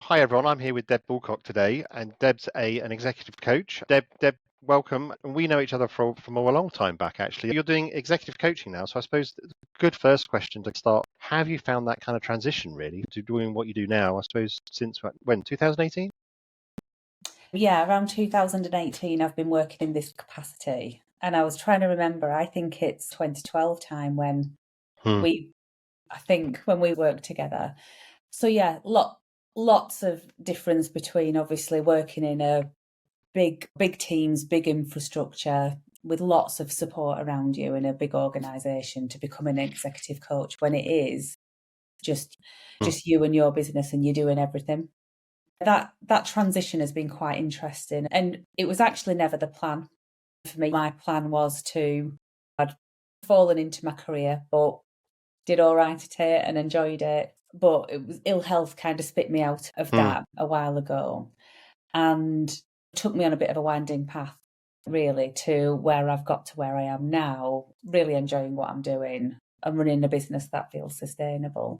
Hi everyone, I'm here with Deb Bulcock today, and Deb's an executive coach. Deb, welcome. And we know each other from a long time back, actually. You're doing executive coaching now, so I suppose the good first question to start, how have you found that kind of transition, really, to doing what you do now, I suppose, since when, 2018? Yeah, around 2018, I've been working in this capacity. And I was trying to remember, I think it's 2012 time when when we worked together. So yeah, lots of difference between obviously working in a big teams, big infrastructure with lots of support around you in a big organization to become an executive coach when it is just you and your business and you're doing everything. That transition has been quite interesting, and it was actually never the plan for me. My plan was I'd fallen into my career, but did all right at it and enjoyed it. But it was ill health kind of spit me out of that a while ago, and took me on a bit of a winding path, really, to where I've got to where I am now, really enjoying what I'm doing and running a business that feels sustainable.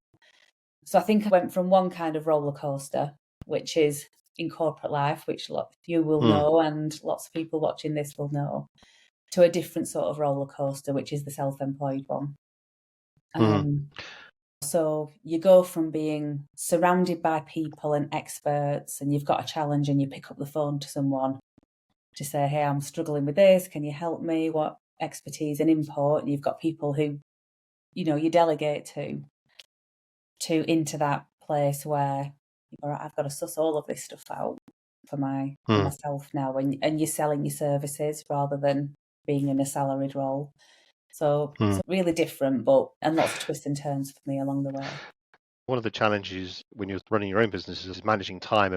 So I think I went from one kind of roller coaster, which is in corporate life, which you will know and lots of people watching this will know, to a different sort of roller coaster, which is the self-employed one. So you go from being surrounded by people and experts, and you've got a challenge and you pick up the phone to someone to say, hey, I'm struggling with this. Can you help me? What expertise and input? And you've got people who, you delegate to into that place where, all right, I've got to suss all of this stuff out for myself now. And you're selling your services rather than being in a salaried role. So it's really different, and lots of twists and turns for me along the way. One of the challenges when you're running your own business is managing time,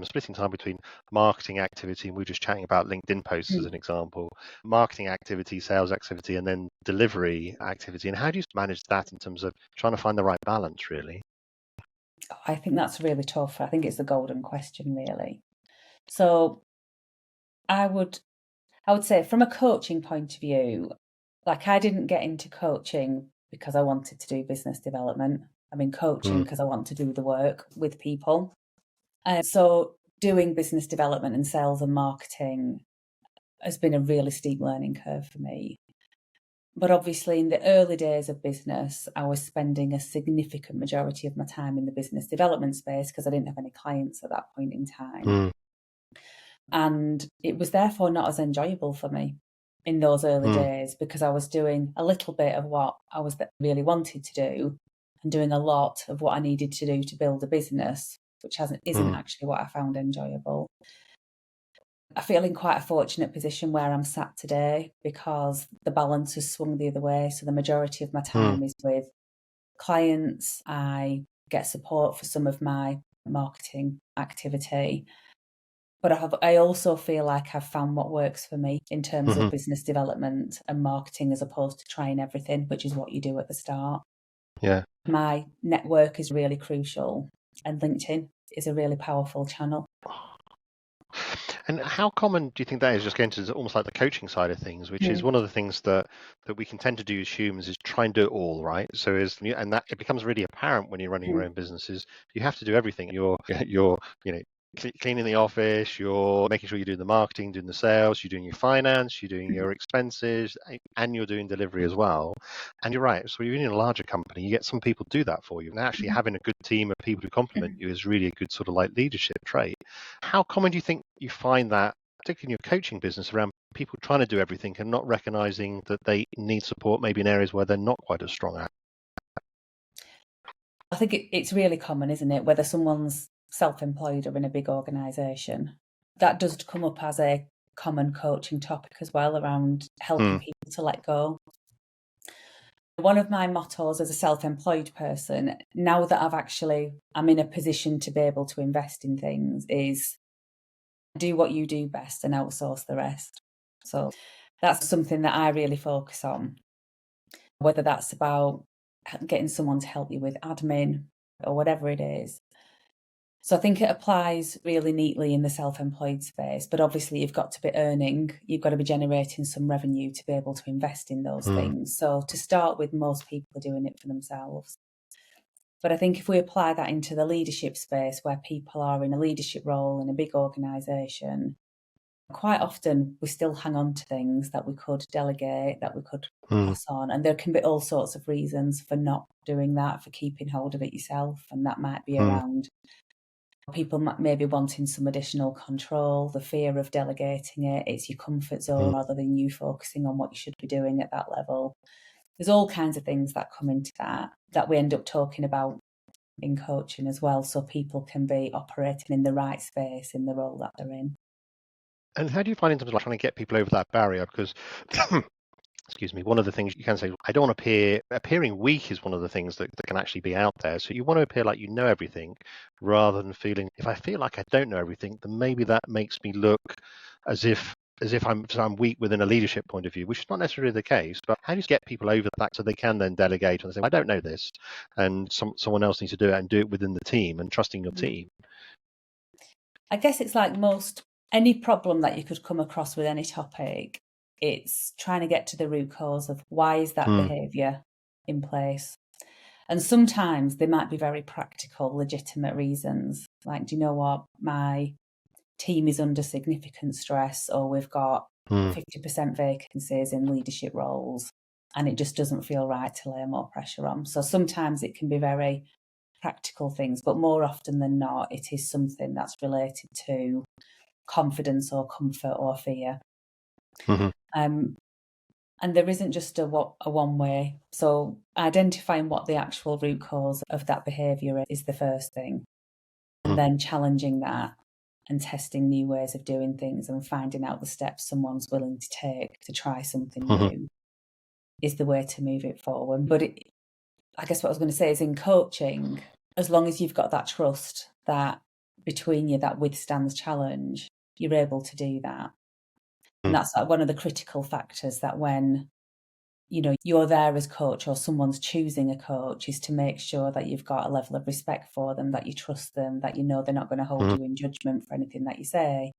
splitting time between marketing activity. And we were just chatting about LinkedIn posts as an example, marketing activity, sales activity, and then delivery activity. And how do you manage that in terms of trying to find the right balance, really? I think that's really tough. I think it's the golden question, really. So I would say from a coaching point of view, like I didn't get into coaching because I wanted to do business development. I'm in coaching because I want to do the work with people. So doing business development and sales and marketing has been a really steep learning curve for me. But obviously in the early days of business, I was spending a significant majority of my time in the business development space because I didn't have any clients at that point in time. And it was therefore not as enjoyable for me in those early days because I was doing a little bit of what I really wanted to do and doing a lot of what I needed to do to build a business, which isn't actually what I found enjoyable. I feel in quite a fortunate position where I'm sat today because the balance has swung the other way. So the majority of my time is with clients. I get support for some of my marketing activity. But I also feel like I've found what works for me in terms of business development and marketing as opposed to trying everything, which is what you do at the start. Yeah. My network is really crucial, and LinkedIn is a really powerful channel. And how common do you think that is, just going to almost like the coaching side of things, which is one of the things that we can tend to do as humans, is try and do it all, right? So and that it becomes really apparent when you're running your own businesses. You have to do everything. You're cleaning the office, you're making sure you're doing the marketing, doing the sales, you're doing your finance, you're doing your expenses, and you're doing delivery as well. And you're right. So when you're in a larger company, you get some people do that for you. And actually having a good team of people who complement you is really a good sort of like leadership trait. How common do you think you find that, particularly in your coaching business, around people trying to do everything and not recognizing that they need support maybe in areas where they're not quite as strong at? I think it's really common, isn't it? Whether someone's self-employed or in a big organisation, that does come up as a common coaching topic as well, around helping people to let go. One of my mottos as a self-employed person, now that I'm in a position to be able to invest in things, is do what you do best and outsource the rest. So that's something that I really focus on, whether that's about getting someone to help you with admin or whatever it is. So I think it applies really neatly in the self-employed space, but obviously you've got to be you've got to be generating some revenue to be able to invest in those things. So to start with, most people are doing it for themselves. But I think if we apply that into the leadership space where people are in a leadership role in a big organisation, quite often we still hang on to things that we could delegate, that we could pass on. And there can be all sorts of reasons for not doing that, for keeping hold of it yourself. And that might be around people maybe wanting some additional control, the fear of delegating it. It's your comfort zone rather than you focusing on what you should be doing at that level. There's all kinds of things that come into that we end up talking about in coaching as well, so people can be operating in the right space in the role that they're in. And how do you find in terms of like trying to get people over that barrier? Because excuse me, one of the things you can say, I don't want to appearing weak is one of the things that can actually be out there. So you want to appear like you know everything rather than feeling, if I feel like I don't know everything, then maybe that makes me look as if I'm weak within a leadership point of view, which is not necessarily the case. But how do you get people over that so they can then delegate and say, I don't know this, and someone else needs to do it and do it within the team and trusting your team? I guess it's like any problem that you could come across with any topic, it's trying to get to the root cause of why is that behaviour in place. And sometimes they might be very practical, legitimate reasons. Like, do you know what? My team is under significant stress, or we've got 50% vacancies in leadership roles, and it just doesn't feel right to lay more pressure on. So sometimes it can be very practical things, but more often than not, it is something that's related to confidence or comfort or fear. And there isn't just a one way. So identifying what the actual root cause of that behaviour is the first thing. And then challenging that and testing new ways of doing things and finding out the steps someone's willing to take to try something new is the way to move it forward. But I guess what I was going to say is in coaching, as long as you've got that trust that between you that withstands challenge, you're able to do that. And that's one of the critical factors that when, you're there as coach or someone's choosing a coach is to make sure that you've got a level of respect for them, that you trust them, that you know they're not going to hold you in judgment for anything that you say.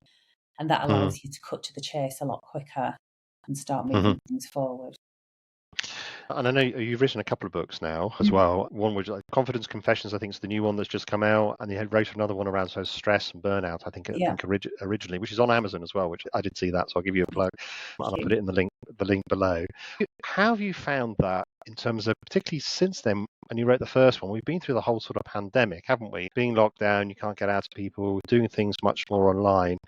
And that allows you to cut to the chase a lot quicker and start moving things forward. And I know you've written a couple of books now as well. One was like Confidence Confessions, I think is the new one that's just come out, and you wrote another one around stress and burnout. I think originally, which is on Amazon as well, which I did see that, so I'll give you a plug, and I'll put it in the link below. How have you found that in terms of, particularly since then, when you wrote the first one, we've been through the whole sort of pandemic, haven't we? Being locked down, you can't get out to people, doing things much more online.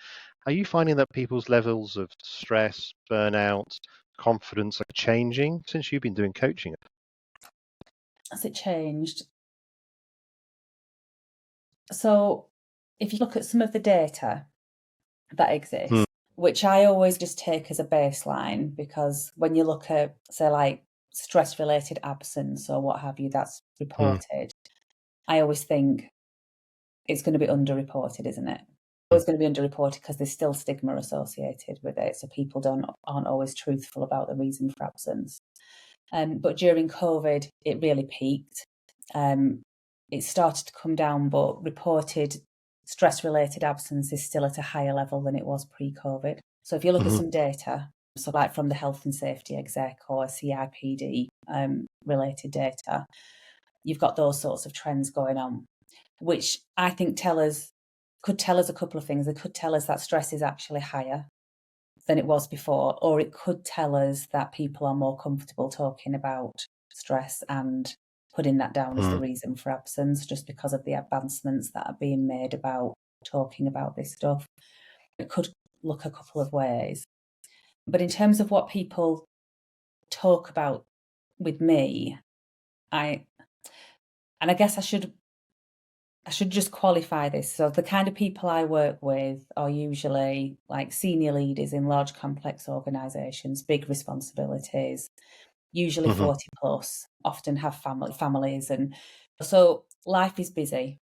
Are you finding that people's levels of stress, burnout, confidence are changing since you've been doing coaching? Has it changed? So if you look at some of the data that exists, which I always just take as a baseline, because when you look at, say, like stress-related absence or what have you that's reported, I always think it's going to be underreported, isn't it? It's going to be underreported because there's still stigma associated with it, so people aren't always truthful about the reason for absence. But during COVID, it really peaked. It started to come down, but reported stress-related absence is still at a higher level than it was pre-COVID. So if you look at some data, so like from the Health and Safety Exec or CIPD related data, you've got those sorts of trends going on, which I think could tell us a couple of things. It could tell us that stress is actually higher than it was before, or it could tell us that people are more comfortable talking about stress and putting that down as the reason for absence, just because of the advancements that are being made about talking about this stuff. It could look a couple of ways. But in terms of what people talk about with me, I guess I should just qualify this. So the kind of people I work with are usually like senior leaders in large complex organisations, big responsibilities, usually 40 plus, often have families. And so life is busy.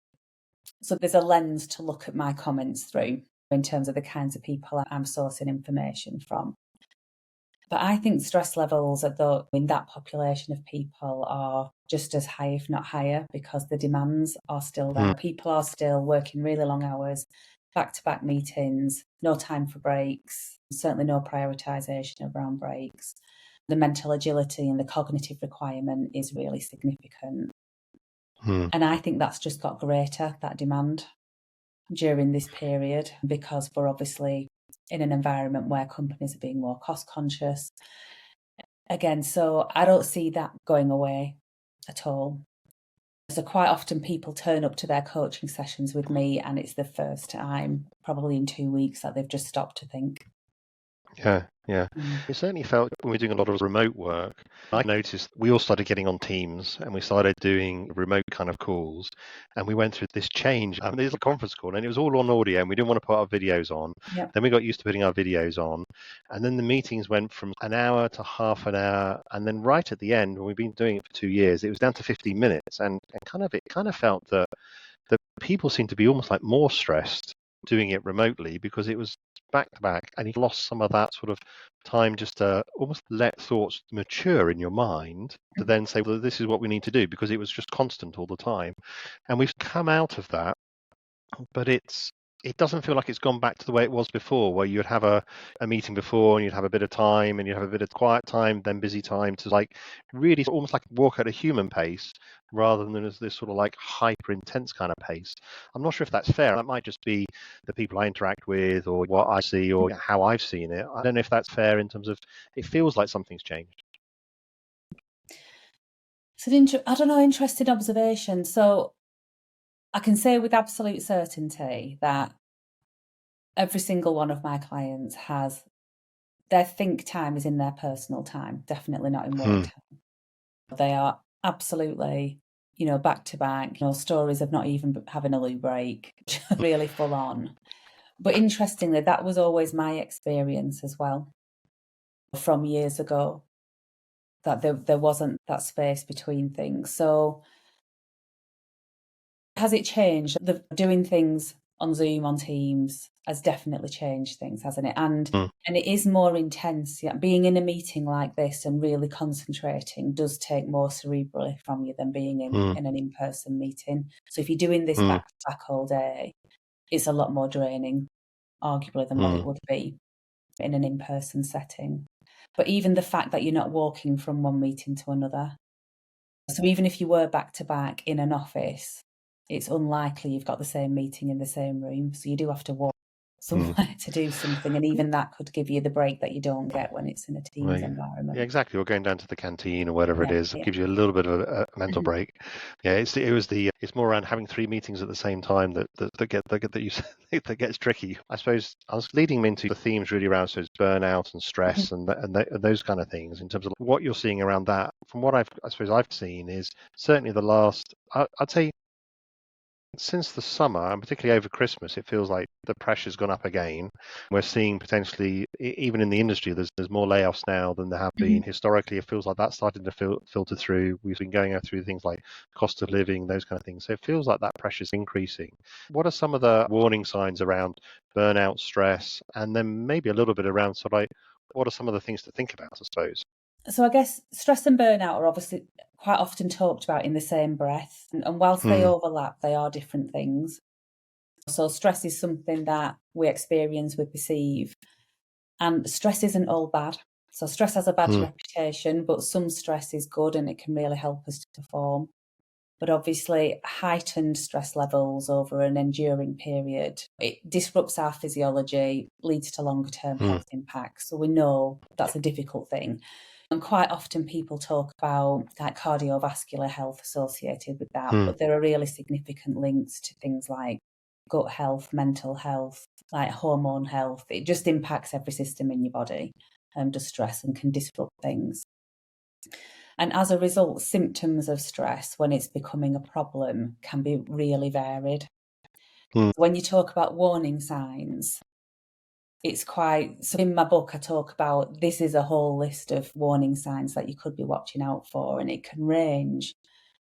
So there's a lens to look at my comments through in terms of the kinds of people I'm sourcing information from. But I think stress levels in that population of people are just as high, if not higher, because the demands are still there. People are still working really long hours, back-to-back meetings, no time for breaks, certainly no prioritisation around breaks. The mental agility and the cognitive requirement is really significant. And I think that's just got greater, that demand, during this period, because we're obviously in an environment where companies are being more cost conscious. Again, so I don't see that going away at all. So quite often people turn up to their coaching sessions with me and it's the first time, probably in 2 weeks, that they've just stopped to think. Yeah. It certainly felt when we were doing a lot of remote work, I noticed we all started getting on Teams and we started doing remote kind of calls, and we went through this change. I mean, there's a conference call and it was all on audio and we didn't want to put our videos on. Yep. Then we got used to putting our videos on, and then the meetings went from an hour to half an hour, and then right at the end, when we've been doing it for 2 years, it was down to 15 minutes, and it kind of felt that people seemed to be almost like more stressed doing it remotely because it was back to back, and you lost some of that sort of time just to almost let thoughts mature in your mind to then say, well, this is what we need to do, because it was just constant all the time. And we've come out of that, but it doesn't feel like it's gone back to the way it was before, where you'd have a meeting before and you'd have a bit of time and you'd have a bit of quiet time, then busy time, to like really almost like walk at a human pace rather than as this sort of like hyper intense kind of pace. I'm not sure if that's fair. That might just be the people I interact with or what I see or how I've seen it. I don't know if that's fair in terms of it feels like something's changed. It's an I don't know, interesting observation. So I can say with absolute certainty that every single one of my clients has their think time is in their personal time, definitely not in work time. They are absolutely, back to back, stories of not even having a loo break, really full on. But interestingly, that was always my experience as well from years ago, that there wasn't that space between things. So has it changed? Doing things on Zoom, on Teams, has definitely changed things, hasn't it? And it is more intense. Yeah, being in a meeting like this and really concentrating does take more cerebrally from you than being in an in-person meeting. So if you're doing this back to back all day, it's a lot more draining, arguably, than what it would be in an in-person setting. But even the fact that you're not walking from one meeting to another. So even if you were back to back in an office, it's unlikely you've got the same meeting in the same room. So you do have to walk somewhere to do something. And even that could give you the break that you don't get when it's in a Teams environment. Yeah, exactly. Or going down to the canteen or whatever it is, it gives you a little bit of a mental break. Yeah, it's more around having 3 meetings at the same time that gets tricky. I suppose I was leading me into the themes really around burnout and stress and those kind of things, in terms of what you're seeing around that. From what I suppose I've seen is certainly the last, I'd say, since the summer, and particularly over Christmas, it feels like the pressure's gone up again. We're seeing potentially, even in the industry, there's more layoffs now than there have been historically. It feels like that's starting to filter through. We've been going through things like cost of living, those kind of things. So it feels like that pressure's increasing. What are some of the warning signs around burnout, stress, and then maybe a little bit around what are some of the things to think about, I suppose? So I guess stress and burnout are obviously quite often talked about in the same breath. And whilst they overlap, they are different things. So stress is something that we experience, we perceive. And stress isn't all bad. So stress has a bad reputation, but some stress is good and it can really help us to perform. But obviously, heightened stress levels over an enduring period, it disrupts our physiology, leads to longer term health impacts. So we know that's a difficult thing. And quite often people talk about like cardiovascular health associated with that, but there are really significant links to things like gut health, mental health, like hormone health. It just impacts every system in your body, does stress and can disrupt things. And as a result, symptoms of stress, when it's becoming a problem, can be really varied. When you talk about warning signs, so in my book, I talk about this is a whole list of warning signs that you could be watching out for, and it can range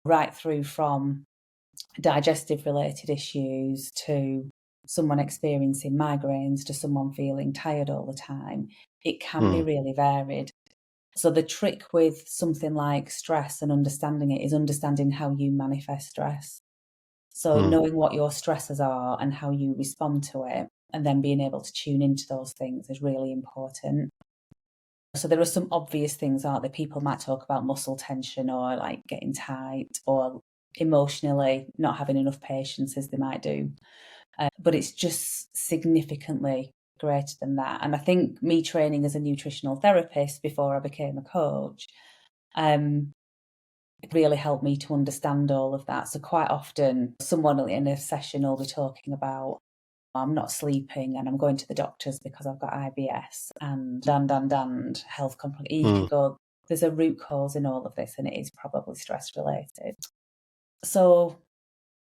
right through from digestive related issues to someone experiencing migraines to someone feeling tired all the time. It can be really varied. So the trick with something like stress and understanding it is understanding how you manifest stress. So knowing what your stressors are and how you respond to it, and then being able to tune into those things is really important. So there are some obvious things, aren't there? People might talk about muscle tension or like getting tight or emotionally, not having enough patience as they might do. But it's just significantly greater than that. And I think me training as a nutritional therapist before I became a coach, it really helped me to understand all of that. So quite often someone in a session will be talking about, I'm not sleeping and I'm going to the doctors because I've got IBS and health complications. You can go, there's a root cause in all of this, and it is probably stress related. So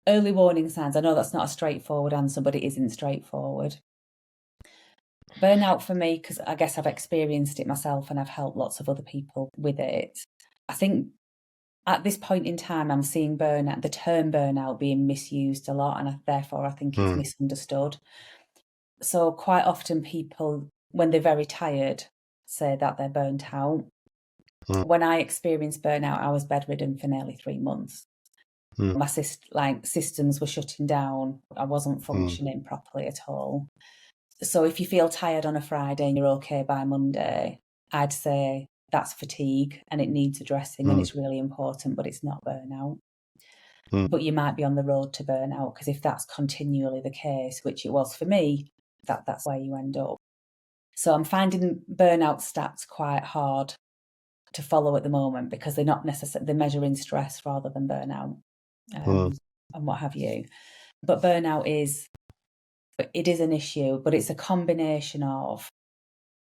early warning signs, I know that's not a straightforward answer, but it isn't straightforward. Burnout for me, because I guess I've experienced it myself and I've helped lots of other people with it. I think at this point in time, I'm seeing burnout, the term burnout, being misused a lot, and therefore I think it's misunderstood. So quite often people, when they're very tired, say that they're burnt out. When I experienced burnout, I was bedridden for nearly 3 months. My systems were shutting down. I wasn't functioning properly at all. So if you feel tired on a Friday and you're okay by Monday, I'd say that's fatigue and it needs addressing and it's really important, but it's not burnout. But you might be on the road to burnout, because if that's continually the case, which it was for me, that's where you end up. So I'm finding burnout stats quite hard to follow at the moment, because they're not necessarily, they're measuring stress rather than burnout and what have you. But burnout is an issue, but it's a combination of,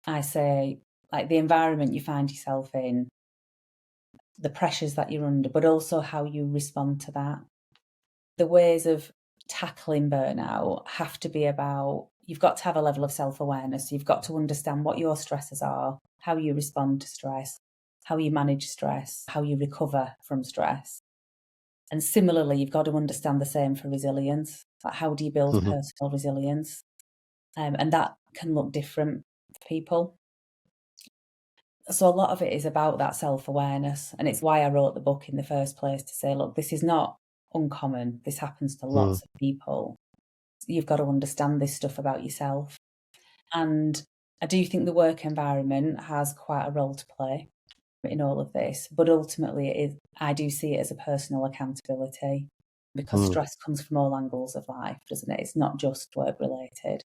I say, like the environment you find yourself in, the pressures that you're under, but also how you respond to that. The ways of tackling burnout have to be about, you've got to have a level of self-awareness. You've got to understand what your stresses are, how you respond to stress, how you manage stress, how you recover from stress. And similarly, you've got to understand the same for resilience. Like, how do you build personal resilience? And that can look different for people. So a lot of it is about that self-awareness. And it's why I wrote the book in the first place, to say, look, this is not uncommon. This happens to lots of people. You've got to understand this stuff about yourself. And I do think the work environment has quite a role to play in all of this. But ultimately, I do see it as a personal accountability, because stress comes from all angles of life, doesn't it? It's not just work-related.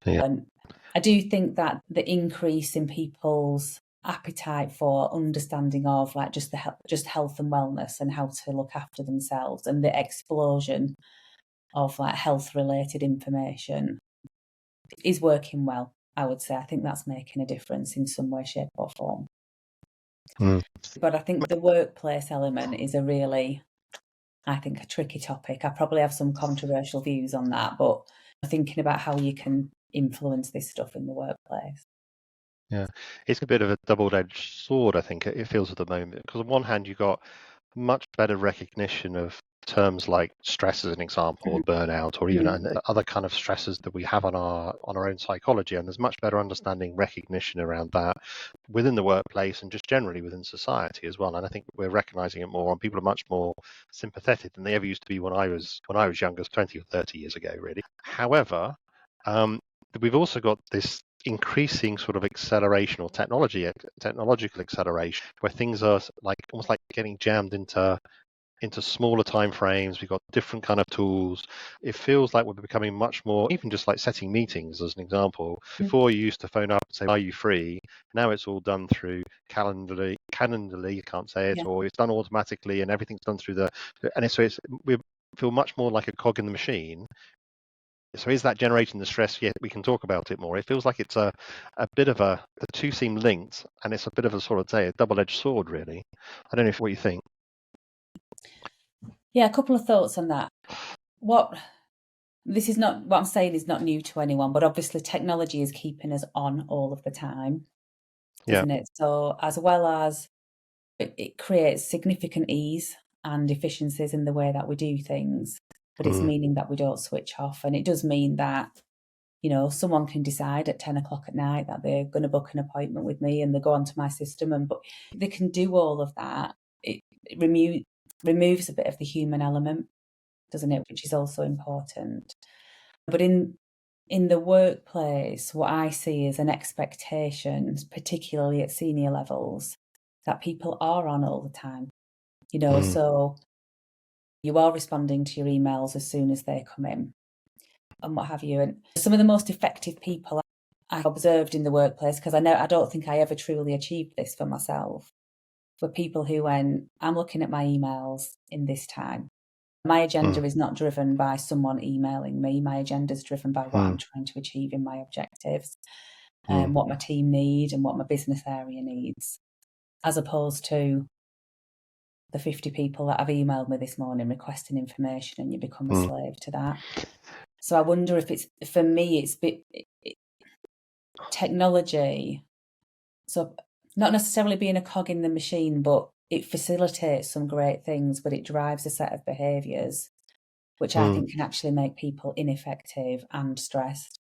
Yeah. And I do think that the increase in people's appetite for understanding of, like, just health and wellness and how to look after themselves, and the explosion of like health related information is working well, I would say. I think that's making a difference in some way, shape or form. But I think the workplace element is I think, a tricky topic. I probably have some controversial views on that, but thinking about how you can influence this stuff in the workplace. Yeah, it's a bit of a double-edged sword, I think it feels at the moment, because on one hand you've got much better recognition of terms like stress, as an example, or burnout, or even other kind of stresses that we have on our own psychology, and there's much better understanding, recognition around that within the workplace and just generally within society as well. And I think we're recognizing it more, and people are much more sympathetic than they ever used to be when I was younger, 20 or 30 years ago, really. However, we've also got this increasing sort of acceleration, or technological acceleration, where things are like almost like getting jammed into smaller time frames. We've got different kind of tools. It feels like we're becoming much more, even just like setting meetings as an example. Before, you used to phone up and say, are you free? Now it's all done through Calendly, you can't say it, or it's done automatically, and everything's done through we feel much more like a cog in the machine. So is that generating the stress? Yeah, we can talk about it more. It feels like it's a bit of the two seem linked, and it's a bit of a sort of, say, a double-edged sword, really. I don't know what you think. Yeah, a couple of thoughts on that. What I'm saying is not new to anyone, but obviously technology is keeping us on all of the time, doesn't it? So as well as it creates significant ease and efficiencies in the way that we do things, but it's meaning that we don't switch off. And it does mean that, someone can decide at 10 o'clock at night that they're going to book an appointment with me, and they go onto my system, but they can do all of that. It removes a bit of the human element, doesn't it? Which is also important. But in the workplace, what I see is an expectation, particularly at senior levels, that people are on all the time. So You are responding to your emails as soon as they come in and what have you. And some of the most effective people I observed in the workplace, because I don't think I ever truly achieved this for myself, were people who went, I'm looking at my emails in this time. My agenda is not driven by someone emailing me. My agenda is driven by what I'm trying to achieve in my objectives, and what my team need and what my business area needs, as opposed to the 50 people that have emailed me this morning requesting information, and you become a slave to that. So I wonder if it's, for me, it's technology. So not necessarily being a cog in the machine, but it facilitates some great things, but it drives a set of behaviours which I think can actually make people ineffective and stressed.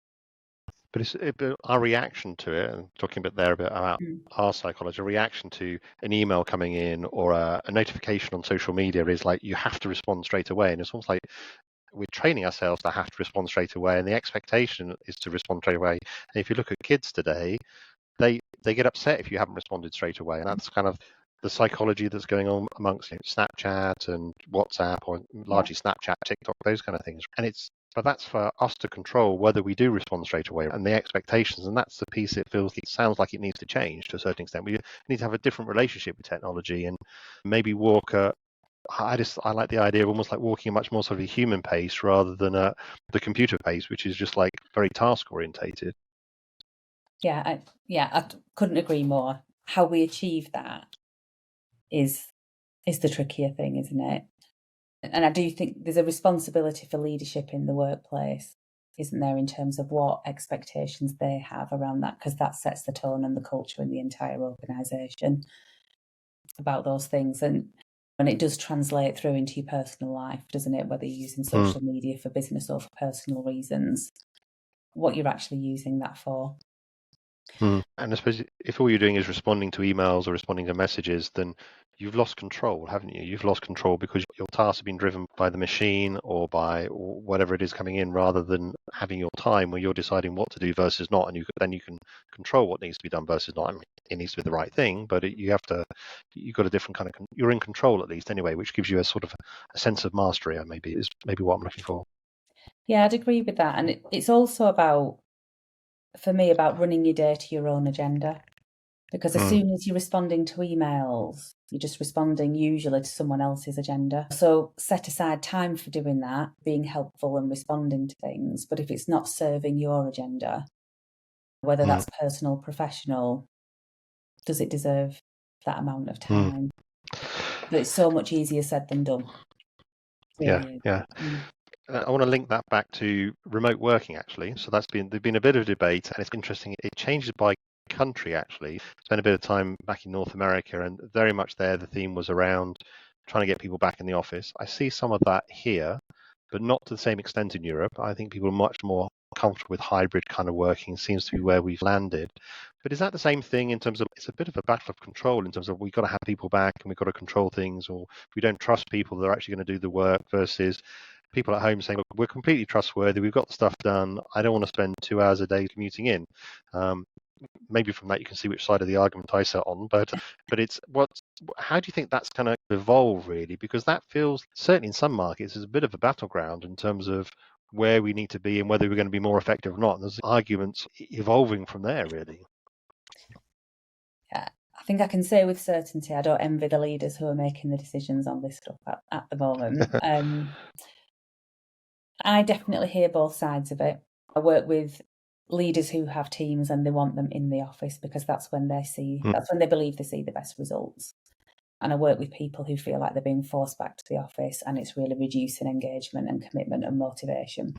But our reaction to it, and talking a bit about our psychology, a reaction to an email coming in or a notification on social media is like you have to respond straight away. And it's almost like we're training ourselves to have to respond straight away. And the expectation is to respond straight away. And if you look at kids today, they get upset if you haven't responded straight away. And that's kind of the psychology that's going on amongst Snapchat and WhatsApp, or largely Snapchat, TikTok, those kind of things. And but that's for us to control whether we do respond straight away and the expectations. And that's the piece it sounds like it needs to change to a certain extent. We need to have a different relationship with technology and maybe I like the idea of almost like walking a much more sort of a human pace rather than the computer pace, which is just like very task orientated. Yeah, I couldn't agree more. How we achieve that is the trickier thing, isn't it? And I do think there's a responsibility for leadership in the workplace, isn't there, in terms of what expectations they have around that, because that sets the tone and the culture in the entire organisation about those things. And it does translate through into your personal life, doesn't it? Whether you're using social media for business or for personal reasons, what you're actually using that for. And I suppose if all you're doing is responding to emails or responding to messages, then you've lost control, haven't you? You've lost control because your tasks have been driven by the machine or by whatever it is coming in, rather than having your time where you're deciding what to do versus not, and then you can control what needs to be done versus not. I mean, it needs to be the right thing, but you've got a different kind of, you're in control at least anyway, which gives you a sort of a sense of mastery. Maybe is maybe what I'm looking for. Yeah, I'd agree with that, and it's also about, for me, about running your day to your own agenda. Because as soon as you're responding to emails, you're just responding usually to someone else's agenda. So set aside time for doing that, being helpful and responding to things. But if it's not serving your agenda, whether that's personal, professional, does it deserve that amount of time? But it's so much easier said than done. Really. Yeah. I want to link that back to remote working, actually. So there's been a bit of debate, and it's interesting. It changes by country, actually. Spent a bit of time back in North America, and very much there the theme was around trying to get people back in the office. I see some of that here, but not to the same extent in Europe. I think people are much more comfortable with hybrid kind of working. Seems to be where we've landed. But is that the same thing in terms of, it's a bit of a battle of control in terms of we've got to have people back and we've got to control things, or we don't trust people that are actually going to do the work, versus people at home saying, look, we're completely trustworthy, we've got the stuff done, I don't want to spend 2 hours a day commuting in. Maybe from that you can see which side of the argument I sit on, but how do you think that's going to evolve, really? Because that feels, certainly in some markets, is a bit of a battleground in terms of where we need to be and whether we're going to be more effective or not. And there's arguments evolving from there, really. Yeah, I think I can say with certainty I don't envy the leaders who are making the decisions on this stuff at the moment. I definitely hear both sides of it. I work with leaders who have teams and they want them in the office because that's when they believe they see the best results. And I work with people who feel like they're being forced back to the office and it's really reducing engagement and commitment and motivation.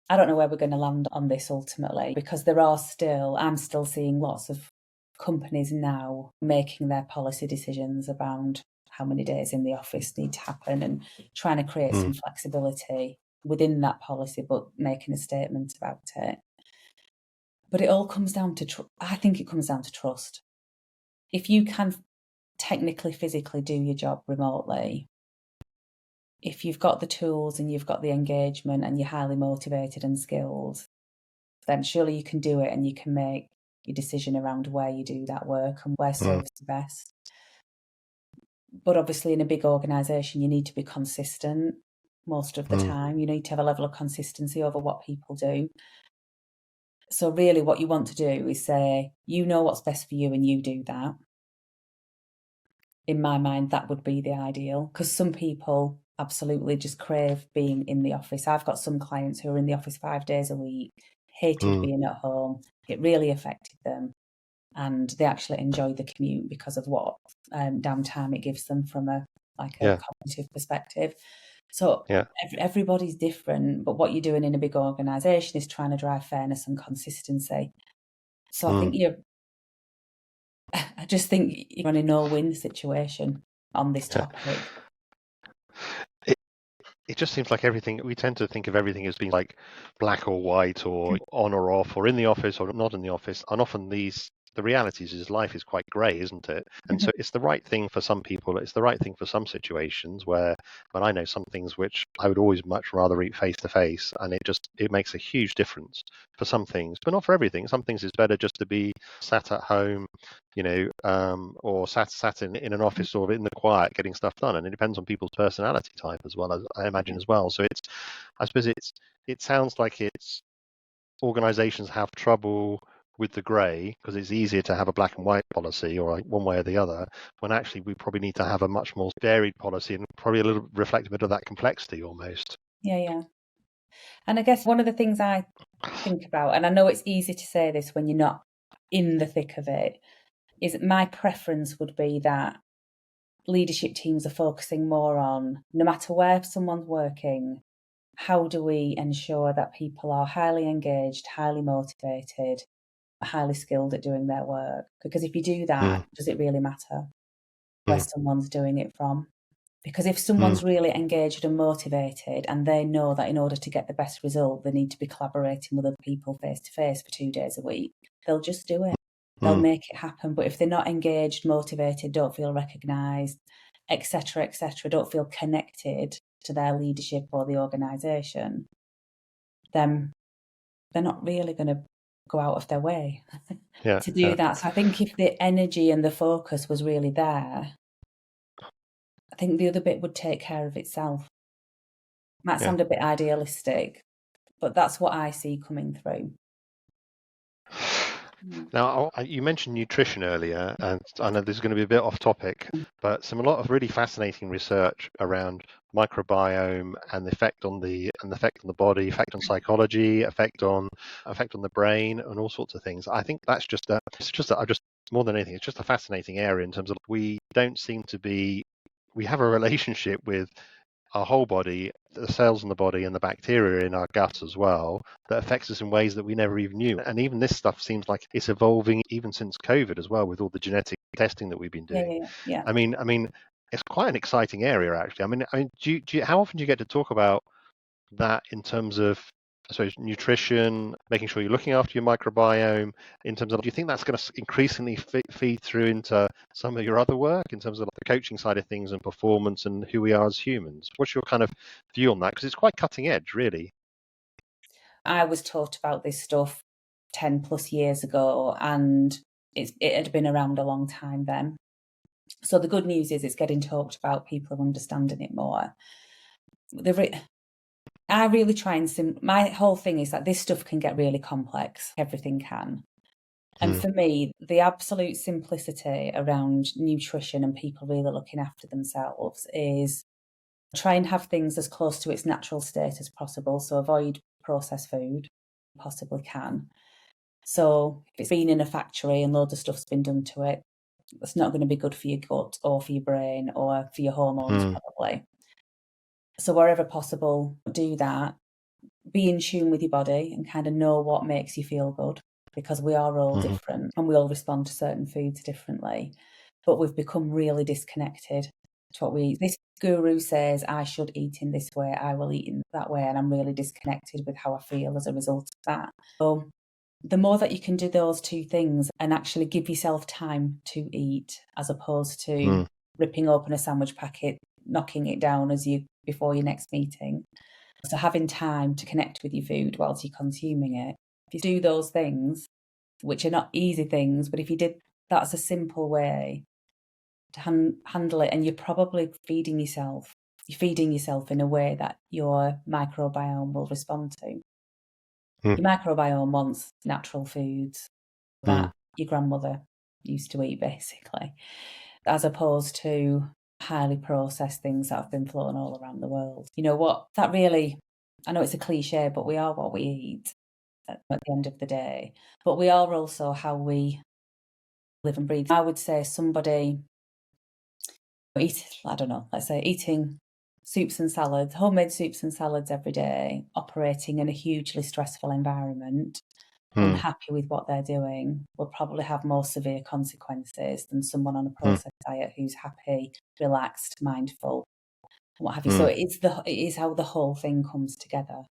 I don't know where we're going to land on this ultimately, because I'm still seeing lots of companies now making their policy decisions around how many days in the office need to happen and trying to create some flexibility within that policy, but making a statement about it. But it all comes down to, I think it comes down to trust. If you can technically, physically do your job remotely, if you've got the tools and you've got the engagement and you're highly motivated and skilled, then surely you can do it and you can make your decision around where you do that work and where serves you best. But obviously in a big organisation, you need to be consistent most of the time. You need to have a level of consistency over what people do. So really what you want to do is say, you know what's best for you and you do that. In my mind, that would be the ideal, because some people absolutely just crave being in the office. I've got some clients who are in the office 5 days a week, hated being at home. It really affected them. And they actually enjoy the commute because of what downtime it gives them from a Yeah. cognitive perspective. So Yeah. everybody's different, but what you're doing in a big organisation is trying to drive fairness and consistency. So I just think you're in a no-win situation on this Yeah. topic. It just seems like everything, we tend to think of everything as being like black or white or on or off or in the office or not in the office. And often the realities is life is quite grey, isn't it? And so it's the right thing for some people. It's the right thing for some situations where, when I know some things which I would always much rather eat face to face, and it makes a huge difference for some things, but not for everything. Some things it's better just to be sat at home, or sat in an office or in the quiet getting stuff done. And it depends on people's personality type as well, as I imagine as well. So I suppose it sounds like it's organizations have trouble with the grey because it's easier to have a black and white policy or like one way or the other, when actually we probably need to have a much more varied policy and probably a little reflect a bit of that complexity almost. Yeah. And I guess one of the things I think about, and I know it's easy to say this when you're not in the thick of it, is that my preference would be that leadership teams are focusing more on, no matter where someone's working, how do we ensure that people are highly engaged, highly motivated, highly skilled at doing their work? Because if you do that, does it really matter where someone's doing it from? Because if someone's really engaged and motivated and they know that in order to get the best result, they need to be collaborating with other people face to face for 2 days a week, they'll just do it. They'll make it happen. But if they're not engaged, motivated, don't feel recognised, etc., don't feel connected to their leadership or the organisation, then they're not really going to go out of their way to do that. So I think if the energy and the focus was really there, I think the other bit would take care of itself. Might sound a bit idealistic, but that's what I see coming through. Now, you mentioned nutrition earlier, and I know this is going to be a bit off topic, but a lot of really fascinating research around microbiome and the effect on the body, effect on psychology, effect on the brain, and all sorts of things. I think that's just more than anything, it's just a fascinating area in terms of we have a relationship with our whole body, the cells in the body and the bacteria in our gut as well, that affects us in ways that we never even knew. And even this stuff seems like it's evolving even since COVID as well, with all the genetic testing that we've been doing. Yeah. I mean, it's quite an exciting area actually. I mean, how often do you get to talk about that in terms of, I suppose, nutrition, making sure you're looking after your microbiome, in terms of, do you think that's going to increasingly feed through into some of your other work in terms of the coaching side of things and performance and who we are as humans? What's your kind of view on that? Because it's quite cutting edge, really. I was taught about this stuff 10 plus years ago, and it had been around a long time then. So the good news is it's getting talked about, people are understanding it more. I really try and my whole thing is that this stuff can get really complex. Everything can. And for me, the absolute simplicity around nutrition and people really looking after themselves is try and have things as close to its natural state as possible. So avoid processed food, possibly can. So if it's been in a factory and loads of stuff's been done to it, it's not going to be good for your gut or for your brain or for your hormones, probably. So wherever possible, do that. Be in tune with your body and kind of know what makes you feel good, because we are all different and we all respond to certain foods differently. But we've become really disconnected to what we eat. This guru says I should eat in this way, I will eat in that way, and I'm really disconnected with how I feel as a result of that. So the more that you can do those two things and actually give yourself time to eat, as opposed to ripping open a sandwich packet, knocking it down before your next meeting. So having time to connect with your food whilst you're consuming it. If you do those things, which are not easy things, but if you did, that's a simple way to handle it, and you're probably feeding yourself. You're feeding yourself in a way that your microbiome will respond to. Mm. Your microbiome wants natural foods that your grandmother used to eat, basically, as opposed to highly processed things that have been flown all around the world. You know what? That really, I know it's a cliche, but we are what we eat at the end of the day. But we are also how we live and breathe. I would say somebody I don't know, let's say eating soups and salads, homemade soups and salads every day, operating in a hugely stressful environment, unhappy with what they're doing, will probably have more severe consequences than someone on a processed diet who's happy, relaxed, mindful, and what have you. So it is how the whole thing comes together.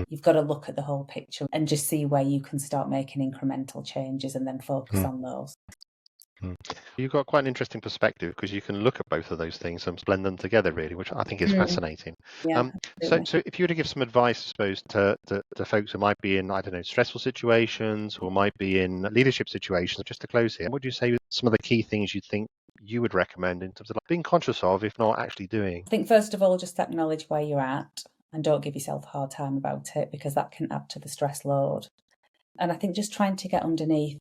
You've got to look at the whole picture and just see where you can start making incremental changes and then focus on those. You've got quite an interesting perspective because you can look at both of those things and blend them together, really, which I think is fascinating. Yeah, So if you were to give some advice, I suppose, to folks who might be in, I don't know, stressful situations or might be in leadership situations, just to close here, what would you say some of the key things you think you would recommend in terms of being conscious of, if not actually doing? I think, first of all, just acknowledge where you're at and don't give yourself a hard time about it, because that can add to the stress load. And I think just trying to get underneath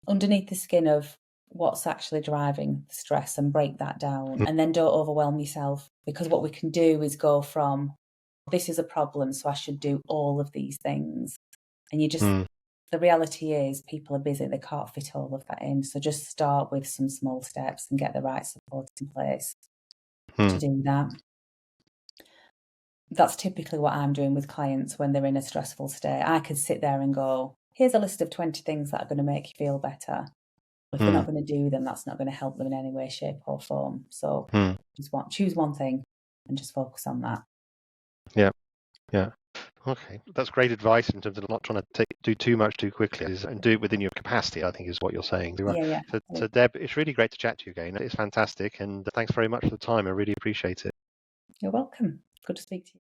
the skin of what's actually driving the stress and break that down, and then don't overwhelm yourself, because what we can do is go from, this is a problem, so I should do all of these things. And you just, the reality is people are busy, they can't fit all of that in. So just start with some small steps and get the right support in place to do that. That's typically what I'm doing with clients when they're in a stressful state. I could sit there and go, here's a list of 20 things that are going to make you feel better. If they're not going to do them, that's not going to help them in any way, shape or form. So choose one thing and just focus on that. Yeah. Okay, that's great advice in terms of not trying to do too much too quickly and do it within your capacity, I think is what you're saying. Yeah. So Deb, it's really great to chat to you again. It's fantastic, and thanks very much for the time. I really appreciate it. You're welcome. Good to speak to you.